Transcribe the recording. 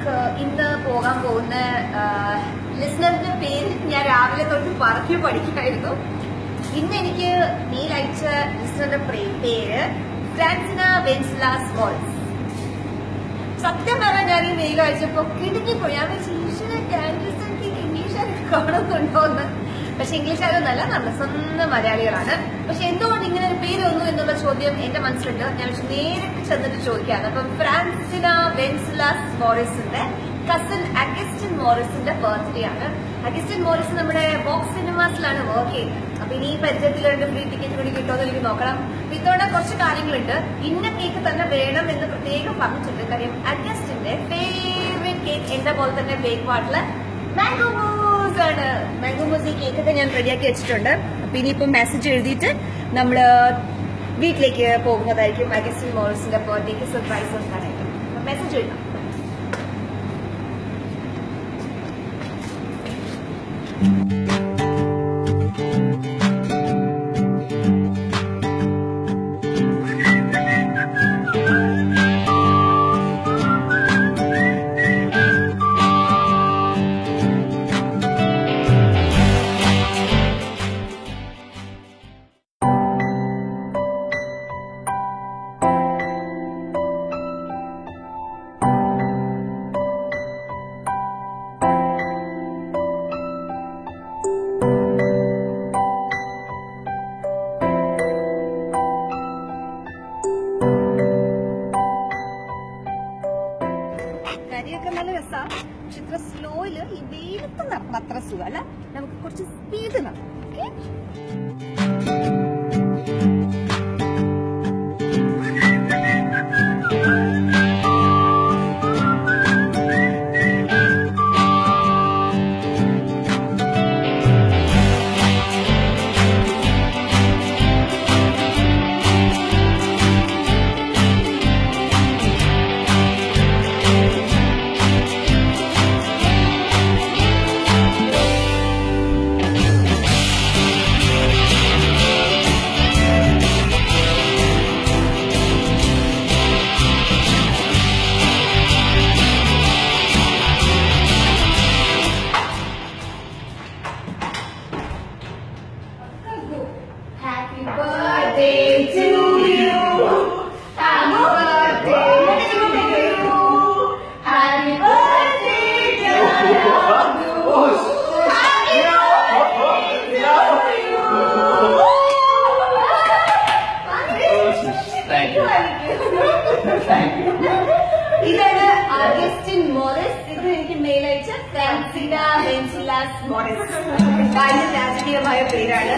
നമുക്ക് ഇന്ന് പോകാൻ പോകുന്ന ലിസണറിന്റെ പേര് ഞാൻ രാവിലെ തൊട്ട് പറഞ്ഞു പഠിക്കായിരുന്നു. ഇന്ന് എനിക്ക് മെയിൽ അയച്ച ലിസണറുടെ പേര് ഫ്രാൻസിന വെൻസ്ലാസ് വോൾസ്. സത്യം പറഞ്ഞാൽ ഞാൻ ഈ മെയിൽ അയച്ചപ്പോ കിടുങ്ങിപ്പോയി. ഞാൻ ഇംഗ്ലീഷ് കാണുന്നുണ്ടോ എന്ന്. പക്ഷെ ഇംഗ്ലീഷുകാരൊന്നല്ല, നമ്മുടെ സ്വന്തം മലയാളികളാണ്. പക്ഷെ എന്തുകൊണ്ട് ഇങ്ങനെ ഒരു പേര് വന്നു എന്നുള്ള ചോദ്യം എന്റെ മനസ്സിലുണ്ട്. ഞാൻ നേരിട്ട് ചെന്നിട്ട് ചോദിക്കാണ്. അപ്പം ഫ്രാൻസിന വെൻസ്ലാസ് മോറിസിന്റെ കസിൻ അഗസ്റ്റിൻ മോറിസിന്റെ ബർത്ത്ഡേ ആണ്. അഗസ്റ്റിൻ മോറിസ് നമ്മുടെ ബോക്സ് സിനിമാസിലാണ് വർക്ക് ചെയ്യുന്നത്. അപ്പൊ ഇനി പരിചയത്തിലുണ്ട്, ഫ്രീ ടിക്കറ്റ് കൂടി കിട്ടുമെന്ന് എനിക്ക് നോക്കണം. ഇത്തവണ കുറച്ച് കാര്യങ്ങളുണ്ട്. ഇന്ന കേക്ക് തന്നെ വേണം എന്ന് പ്രത്യേകം പറഞ്ഞിട്ടുണ്ട്. കാര്യം അഗസ്റ്റിന്റെ ഫേവറേറ്റ് കേക്ക് എന്റെ പോലെ തന്നെ ബേക്ക് പാർട്ടില് മാംഗോ മൂസ് ആണ്. മാംഗോ മൂസ് ഈ കേക്കൊക്കെ ഞാൻ റെഡിയാക്കി വെച്ചിട്ടുണ്ട്. അപ്പൊ ഇനിയിപ്പം മെസ്സേജ് എഴുതിയിട്ട് നമ്മള് വീട്ടിലേക്ക് പോകുന്നതായിരിക്കും. അഗസ്റ്റിൻ മോറിസിന്റെ ബർത്ത്ഡേക്ക് സർപ്രൈസ് കൊടുക്കാനായിട്ട് മെസ്സേജ് എഴുതാം. കരിയൊക്കെ നല്ല രസമാണ്. പക്ഷെ ഇത്ര സ്ലോയില് ഈ വെയിലത്ത് നടന്ന അത്ര സുഖം അല്ല. നമുക്ക് കുറച്ച് സ്പീഡ് നടക്കും. Okay, Happy birthday to you. Happy birthday to you. Happy birthday to you. Happy birthday to you. Thank you. Thank you. ഇതാണ് അഗസ്റ്റിൻ മോറിസ്. ഇത് എനിക്ക് മെയിൽ അയച്ച ഫ്രാൻസിന വെൻസ്ലാസ് മോറിസ്. രാജകീയമായ പേരാണ്.